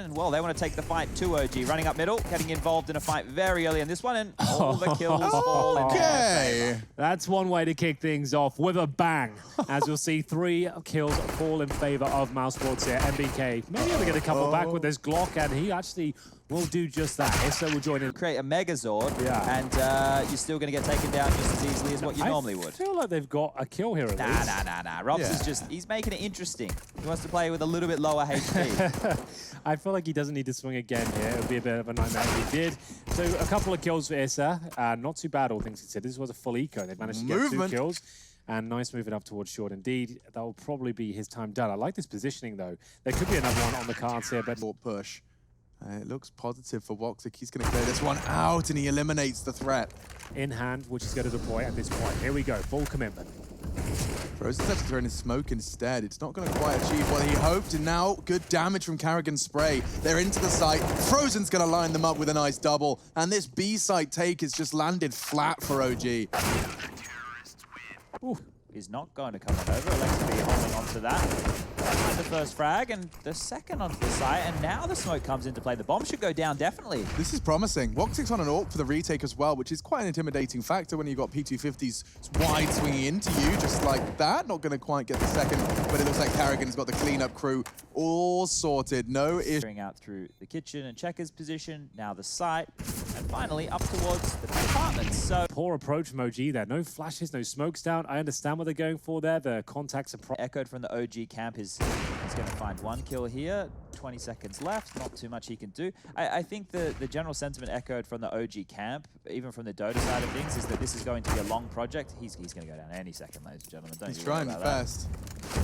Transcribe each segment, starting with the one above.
And, well, they want to take the fight to OG. Running up middle, getting involved in a fight very early in this one, and all the kills fall in their favor. That's one way to kick things off with a bang. As you'll see, 3 kills fall in favor of Mousesports here. MBK maybe able to get a couple back with this Glock, and he actually will do just that. ESL will join in. Create a Megazord, and you're still going to get taken down just as easily as what you normally would. I feel like they've got a kill here at least. Nah. Robs is just, he's making it interesting. He wants to play with a little bit lower HP. I feel like he doesn't need to swing again here. It would be a bit of a nightmare if he did. So a couple of kills for ESL. Not too bad, all things considered. This was a full eco. They managed to get 2 kills. And nice moving up towards short indeed. That will probably be his time done. I like this positioning though. There could be another one on the cards here, but push. It looks positive for Woxic. He's going to clear this one out, and he eliminates the threat. In hand, which is going to deploy at this point. Here we go, full commitment. Frozen's actually throwing his smoke instead. It's not going to quite achieve what he hoped, and now good damage from Karrigan's spray. They're into the site. Frozen's going to line them up with a nice double, and this B site take has just landed flat for OG. Ooh, he's not going to come on over. Alex will be holding on to that. The first frag and the second onto the site, and now the smoke comes into play. The bomb should go down, definitely. This is promising. Woxic's on an AWP for the retake as well, which is quite an intimidating factor when you've got P250s wide swinging into you, just like that. Not going to quite get the second, but it looks like Karrigan's got the cleanup crew all sorted. No issue. Out through the kitchen and Checker's position, now the site, and finally up towards the apartments. So poor approach from OG there. No flashes, no smokes down. I understand what they're going for there. The contacts are echoed from the OG camp. He's going to find 1 kill here. 20 seconds left. Not too much he can do. I think the general sentiment echoed from the OG camp, even from the Dota side of things, is that this is going to be a long project. He's going to go down any second, ladies and gentlemen. Don't He's trying fast.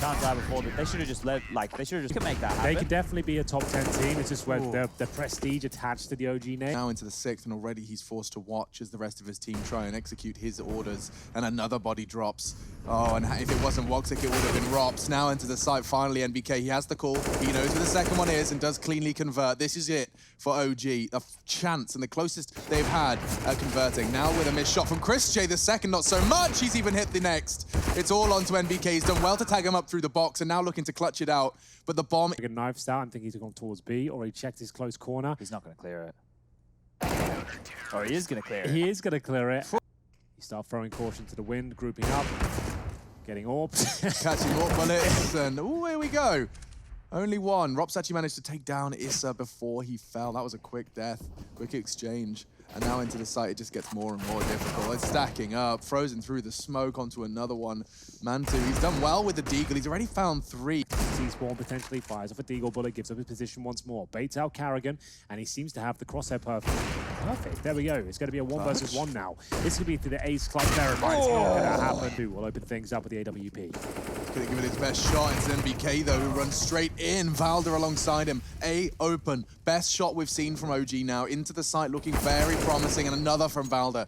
Can't die before that. They should have just let, they should have just make that happen. They could definitely be a top 10 team. It's just where the prestige attached to the OG name. Now into the 6th, and already he's forced to watch as the rest of his team try and execute his orders, and another body drops. Oh, and if it wasn't Woxic, it would have been Rops. Now into the site, finally, NBK. He has the call. He knows where the second one is and does cleanly convert. This is it for OG. A chance, and the closest they've had at converting. Now with a missed shot from Chris J, the second, not so much. He's even hit the next. It's all onto NBK. He's done well to tag him up through the box, and now looking to clutch it out. But the bomb... Knifes out. I think he's gone towards B, or he checked his close corner. He's not going to clear it. Or he is going to clear it. He is going to clear it. You start throwing caution to the wind, grouping up, getting orbs. Catching AWP bullets, and oh, here we go. Only one. Rops actually managed to take down Issa before he fell. That was a quick death, quick exchange. And now into the site, it just gets more and more difficult. It's stacking up, Frozen through the smoke onto another one. Mantu, he's done well with the Deagle. He's already found 3. C-Spawn potentially fires off a Deagle bullet, gives up his position once more. Baits out Karrigan, and he seems to have the crosshair perfect. There we go. It's going to be a 1 versus 1 now. This could be to the ace club there. It's not going to happen. We'll open things up with the AWP. Going to give it his best shot. It's NBK, though, who runs straight in. Valder alongside him. A open. Best shot we've seen from OG now. Into the site, looking very promising, and another from Valder.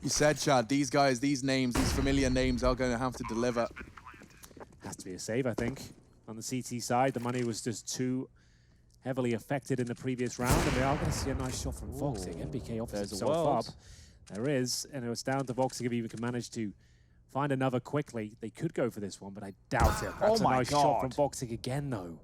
You said, Chad, these guys, these names, these familiar names are going to have to deliver. Has to be a save, I think. On the CT side, the money was just too heavily affected in the previous round, and we are going to see a nice shot from Woxic. NBK offers himself up. There is, and it was down to Woxic if he even can manage to find another quickly. They could go for this one, but I doubt it. That's a nice shot from Woxic again, though.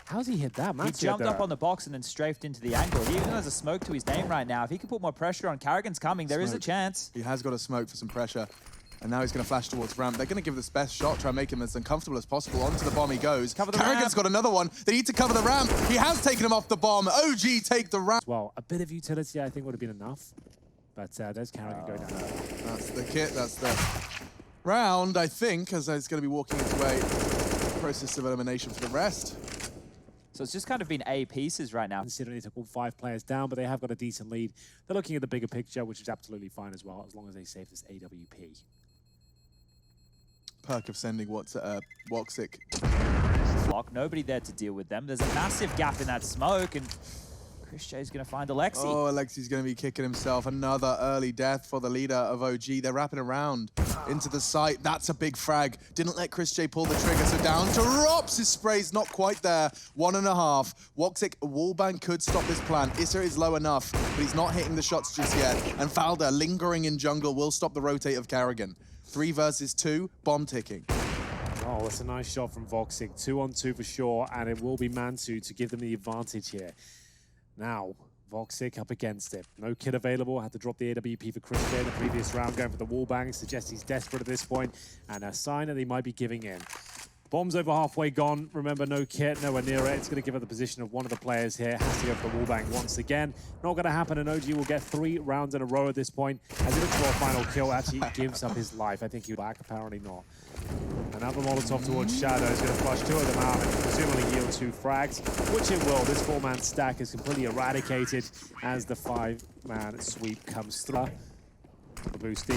How's he hit that? He jumped up on the box and then strafed into the angle. He even has a smoke to his name right now. If he can put more pressure on, Karrigan's coming. There is a chance. He has got a smoke for some pressure. And now he's going to flash towards ramp. They're going to give this best shot, try and make him as uncomfortable as possible. Onto the bomb he goes. Karrigan's got another one. They need to cover the ramp. He has taken him off the bomb. OG take the ramp. Well, a bit of utility I think would have been enough. But there's Karrigan going down. That's the kit. That's the round, I think, as it's going to be walking its way. Process of elimination for the rest. So it's just kind of been A pieces right now. Considering they took all 5 players down, but they have got a decent lead. They're looking at the bigger picture, which is absolutely fine as well, as long as they save this AWP. Perk of sending Woxic. Nobody there to deal with them. There's a massive gap in that smoke, and Chris J's going to find Alexi. Oh, Alexi's going to be kicking himself. Another early death for the leader of OG. They're wrapping around into the site. That's a big frag. Didn't let Chris J pull the trigger, so down to Rops. His spray's not quite there. 1.5. Woxic, wallbang could stop this plan. Issa is low enough, but he's not hitting the shots just yet. And Valder, lingering in jungle, will stop the rotate of Karrigan. 3 versus 2, bomb ticking. Oh, that's a nice shot from Voxic. 2-on-2 for sure, and it will be Mantu to give them the advantage here. Now, Voxic up against it. No kit available. Had to drop the AWP for Chris J in the previous round, going for the wallbang. Suggests he's desperate at this point, and a sign that he might be giving in. Bomb's over halfway gone. Remember, no kit, nowhere near it. It's going to give up the position of one of the players here. Has to go for the wallbang once again. Not going to happen, and OG will get 3 rounds in a row at this point. As he looks for a final kill, actually gives up his life. I think he'll back, apparently not. Another Molotov towards Shadow is going to flush 2 of them out and presumably yield 2 frags, which it will. This 4-man stack is completely eradicated as the 5-man sweep comes through. The boost D,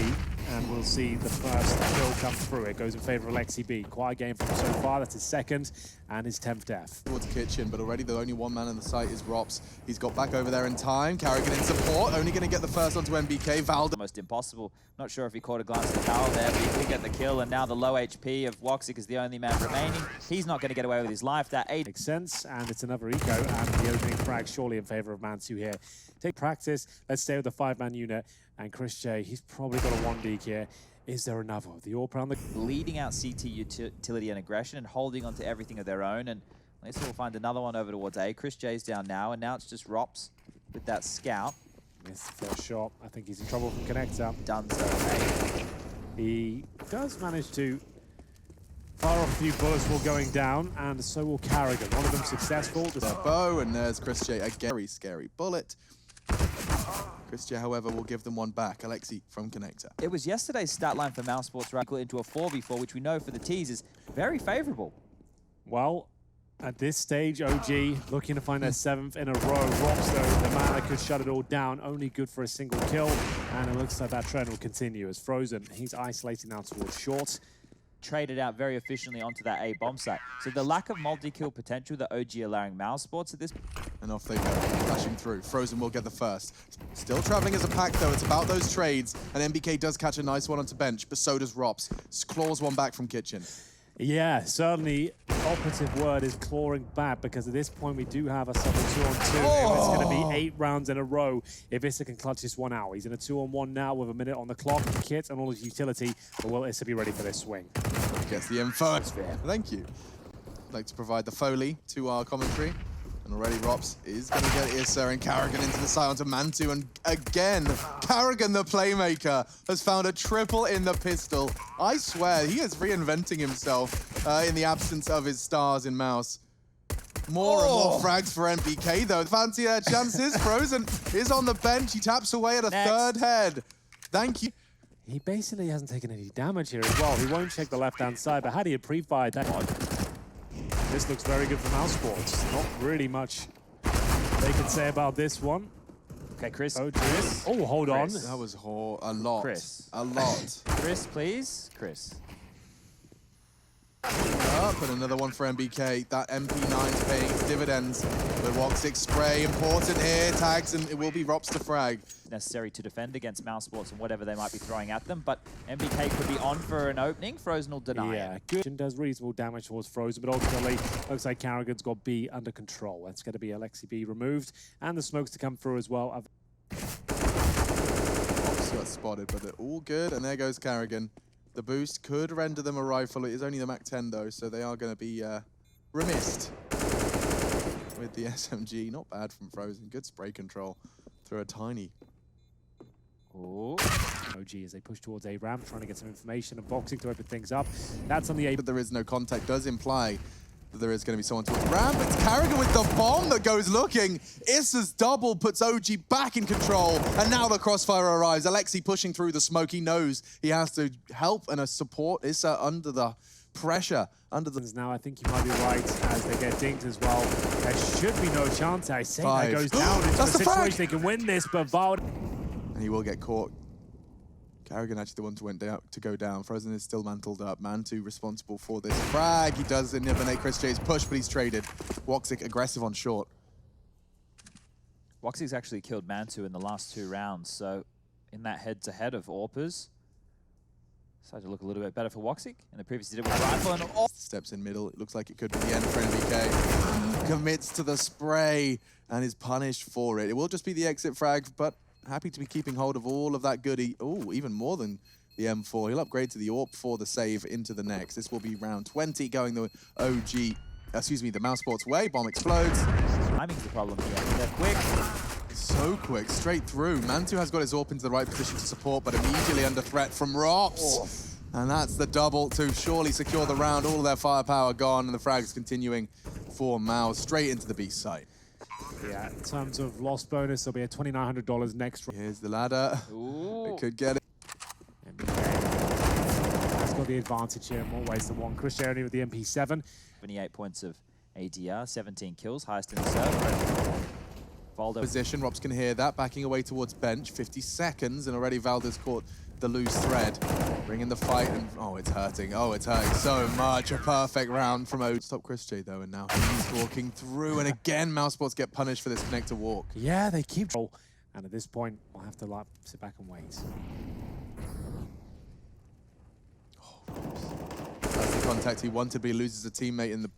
and we'll see the first kill come through. It goes in favor of Alexi B. Quiet game from him so far. That's his 2nd and his 10th death. Towards Kitchen, but already the only 1 man in the site is Rops. He's got back over there in time. Carrigan in support, only going to get the first onto MBK. Valda. Almost impossible. Not sure if he caught a glance at Carl there, but he did get the kill, and now the low HP of Woxic is the only man remaining. He's not going to get away with his life. That 8 makes sense, and it's another eco, and the opening frag surely in favor of Mansu here. Take practice. Let's stay with the 5-man unit. And Chris J, he's probably got a 1 here. Is there another? The AWP around the... Leading out CT utility and aggression and holding onto everything of their own. And let's we'll find another one over towards A. Chris J's down now, and now it's just Rops with that scout. Missed the first shot. I think he's in trouble from Connector. Done so. He does manage to fire off a few bullets while going down, and so will Carrigan. One of them successful. Their bow, and there's Chris J, a very scary bullet. Chris J, however, will give them 1 back. Alexi from Connector. It was yesterday's stat line for Mousesports right into a 4v4, which we know for the T's is very favorable. Well, at this stage, OG looking to find their 7th in a row. Rops, though, the man that could shut it all down, only good for a single kill. And it looks like that trend will continue as Frozen. He's isolating now towards short. Traded out very efficiently onto that A bomb site. So the lack of multi-kill potential that OG allowing Mousesports at this... And off they go, flashing through. Frozen will get the first. Still traveling as a pack, though. It's about those trades. And MBK does catch a nice one onto bench, but so does Rops. Claws 1 back from Kitchen. Yeah, certainly operative word is clawing back, because at this point we do have a solid 2-on-2. If it's going to be 8 rounds in a row, if Issa can clutch this one out. He's in a 2-on-1 now with a minute on the clock, kit and all his utility, but will Issa be ready for this swing? Gets the info. Thank you. I'd like to provide the Foley to our commentary. And already Rops is going to get Issa and Carrigan into the side onto Mantu. And again, Carrigan, the playmaker, has found a triple in the pistol. I swear, he is reinventing himself in the absence of his stars in Mouse. More and more frags for MBK, though. Fancy their chances. Frozen is on the bench. He taps away at a 3rd head. Thank you. He basically hasn't taken any damage here as well. He won't check the left-hand side, but had he pre-fired that... This looks very good for Mousesports. Not really much they can say about this one. Okay, Chris. Oh, Chris. Oh, hold on. That was a lot. Chris. A lot. Chris, please. Chris. Up, and another one for MBK. That MP9's paying its dividends. The Woxic spray, important here. Tags, and it will be Rops to frag. Necessary to defend against Mousesports and whatever they might be throwing at them, but MBK could be on for an opening. Frozen will deny it. Good. Does reasonable damage towards Frozen, but ultimately looks like Carrigan's got B under control. That's going to be Alexi B removed, and the smokes to come through as well. Rops got spotted, but they're all good, and there goes Carrigan. The boost could render them a rifle. It is only the Mac 10 though, so they are going to be remissed with the SMG. Not bad from Frozen. Good spray control through a tiny. Oh. OG as they push towards A ramp, trying to get some information and boxing to open things up. That's on the A. But there is no contact. Does imply that there is going to be someone towards the ramp. It's Carrigan with the bomb that goes looking. Issa's double puts OG back in control. And now the crossfire arrives. Alexi pushing through the smoke. He knows he has to help and support Issa under the pressure. Now, I think you might be right as they get dinked as well. There should be no chance. I say that goes down into a situation they can win this, but Vald... And he will get caught. Carrigan actually the one to go down. Frozen is still mantled up. Mantu responsible for this frag. He does eliminate Chris J's push, but he's traded. Woxic aggressive on short. Woxic's actually killed Mantu in the last 2 rounds, so in that head-to-head of AWPers, started to look a little bit better for Woxic. And the previous did it with rifle and steps in middle. It looks like it could be the end for MBK. Commits to the spray and is punished for it. It will just be the exit frag, but happy to be keeping hold of all of that goodie. Oh, even more than the M4. He'll upgrade to the AWP for the save into the next. This will be round 20 going the the Mousesports way. Bomb explodes. Timing's the problem here. They're quick. So quick, straight through. Mantu has got his AWP into the right position to support, but immediately under threat from Rops. And that's the double to surely secure the round. All of their firepower gone, and the frags continuing for Mouse straight into the Beast site. Yeah, in terms of loss bonus, there'll be a $2,900 next round. Here's the ladder. Ooh. It could get it. Has got the advantage here in more ways than one. Chris Jeremy with the MP7. 28 points of ADR, 17 kills, highest in the server. Valdo. Position, Rops can hear that, backing away towards bench. 50 seconds, and already Valdo's caught the loose thread. Bringing the fight, and oh, it's hurting. Oh, it's hurting so much. A perfect round from O. Stop Chris J, though, and now he's walking through. And again, Mousesports get punished for this connector walk. Yeah, they keep roll. And at this point, we'll have to sit back and wait. That's the contact he wanted, but he loses a teammate in the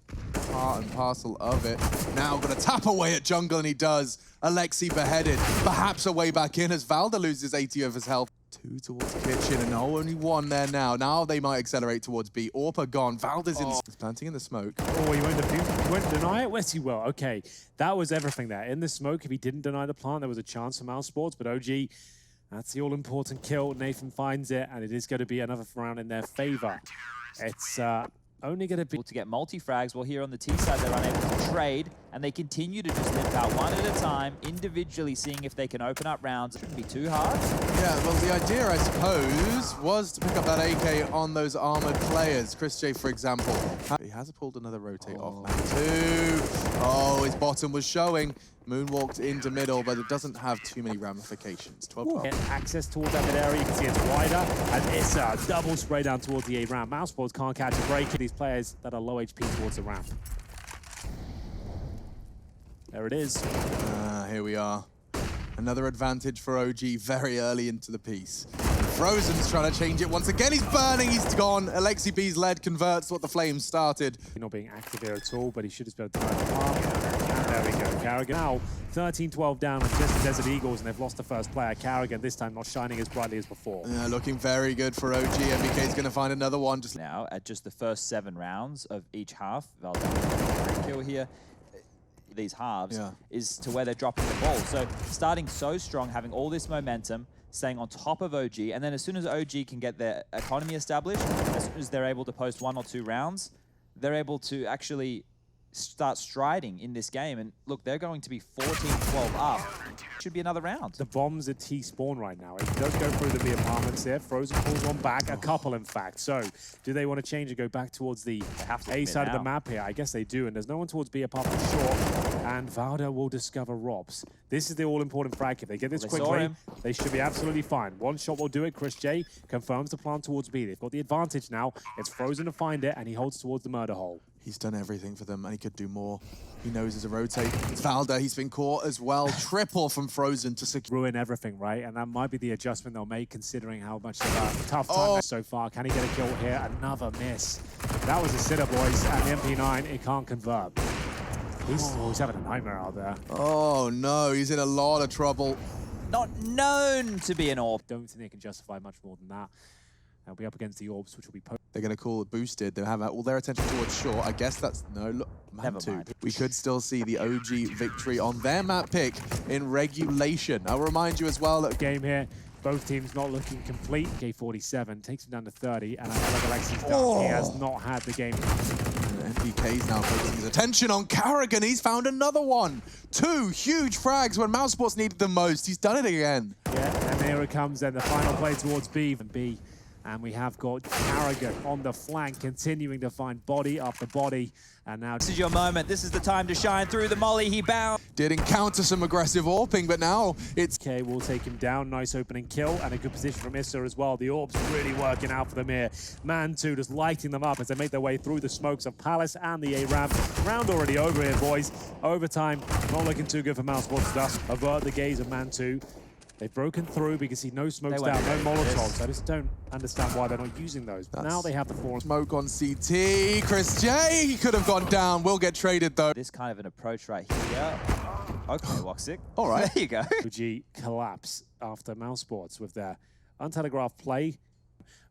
part and parcel of it. Now got to tap away at jungle, and he does. Alexi beheaded, perhaps a way back in as Valda loses 80 of his health. 2 towards kitchen, and only 1 there now. Now they might accelerate towards B. Orpa gone. Valda's He's planting in the smoke. Oh, he won't deny it? Yes, he will. Okay, that was everything there. In the smoke, if he didn't deny the plant, there was a chance for Mousesports, but OG, that's the all-important kill. Nathan finds it, and it is going to be another round in their favor. It's only going to be... To get multi-frags, well, here on the T side, they're unable to trade, and they continue to just limp out one at a time, individually seeing if they can open up rounds. It shouldn't be too hard. Yeah, well, the idea, I suppose, was to pick up that AK on those armored players. Chris J, for example. He has pulled another rotate off Mantu. Oh, his bottom was showing. Moonwalked into middle, but it doesn't have too many ramifications. 12-12. Access towards that mid area, you can see it's wider, and it's a double spray down towards the A ramp. Mousesports can't catch a break. These players that are low HP towards the ramp. There it is. Here we are. Another advantage for OG very early into the piece. Frozen's trying to change it once again. He's burning, he's gone. Alexi B's lead converts what the flames started. He's not being active here at all, but he should have been able to there we go. Carrigan now 13-12 down on just the Desert Eagles, and they've lost the first player. Carrigan this time not shining as brightly as before. Yeah, looking very good for OG. MBK's going to find another one. Just now, at just the first 7 rounds of each half, Valdo kill here. These halves is to where they're dropping the ball. So starting so strong, having all this momentum, staying on top of OG, and then as soon as OG can get their economy established, as soon as they're able to post 1 or 2 rounds, they're able to actually start striding in this game. And look, they're going to be 14-12 up. Should be another round. The bomb's at T-spawn right now. It does go through the apartments here. Frozen pulls one back, a couple in fact. So do they want to change and go back towards the A side of the map here? I guess they do, and there's no one towards B apart from Short, and Valda will discover Robs. This is the all-important frag. If they get this quickly, they should be absolutely fine. One shot will do it. Chris J confirms the plant towards B. They've got the advantage now. It's Frozen to find it, and he holds towards the murder hole. He's done everything for them, and he could do more. He knows there's a rotate. It's Valda. He's been caught as well. Triple from Frozen to secure. Ruin everything, right? And that might be the adjustment they'll make, considering how much of a tough time so far. Can he get a kill here? Another miss. That was a sitter, boys. And the MP9, it can't convert. He's having a nightmare out there. Oh, no. He's in a lot of trouble. Not known to be an AWP. Don't think they can justify much more than that. They'll be up against the orbs, which will be... They're going to call it boosted. They'll have all their attention towards Short. I guess that's... No, look. Never mind. We could still see the OG victory on their map pick in regulation. I'll remind you as well that... Game here. Both teams not looking complete. K47 takes him down to 30, and I feel like Alexi's done. He has not had the game. MPK's now focusing his attention on Carrigan. He's found another one. 2 huge frags when Mousesports needed them most. He's done it again. Yeah, and here it comes then. The final play towards B. And we have got Carrigan on the flank, continuing to find body after body. And now... This is your moment. This is the time to shine through the molly. He bound. Did encounter some aggressive AWPing, but now it's... Okay, we'll take him down. Nice opening kill, and a good position from Issa as well. The AWP's really working out for them here. Mantu just lighting them up as they make their way through the smokes of Palace and the A-Ramp. Round already over here, boys. Overtime, not looking too good for Mousesports. Thus, avert the gaze of Mantu. They've broken through because he no smokes down, no Molotovs. I just don't understand why they're not using those. But now they have the 4. Smoke on CT. Chris J, he could have gone down. Will get traded though. This kind of an approach right here. Okay, Woxic. All right. There you go. OG collapse after Mousesports with their untelegraphed play.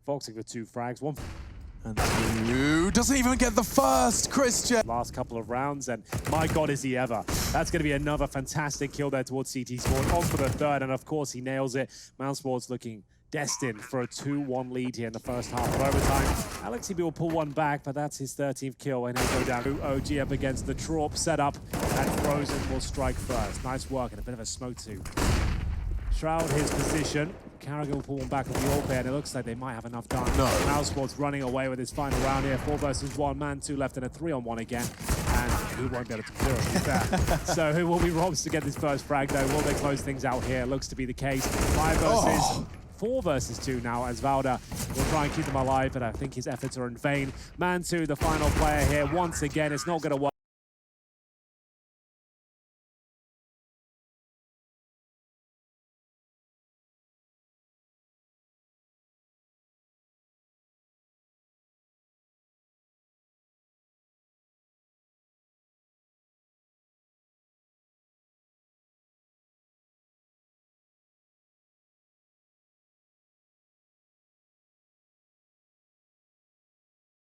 Foxing with 2 frags, 1 And two doesn't even get the first, Christian. last couple of rounds, and my God, is he ever. That's going to be another fantastic kill there towards CT Sport. On for the third, and of course he nails it. Mousesports looking destined for a 2-1 lead here in the first half of overtime. Alex will pull one back, but that's his 13th kill, and he'll go down. OG up against the Trop setup, and Frozen will strike first. Nice work, and a bit of a smoke to shroud his position. Carragher will pull one back with the AWP, and it looks like they might have enough time. No. Mousesports running away with his final round here. 4 versus 1, man 2 left, and a 3-on-1 again. And he won't be able to clear it, to be fair. So who will be Robs to get this first frag, though? Will they close things out here? Looks to be the case. 5 versus 4 versus 2 now, as Valda will try and keep them alive, but I think his efforts are in vain. Man 2, the final player here. Once again, it's not going to work.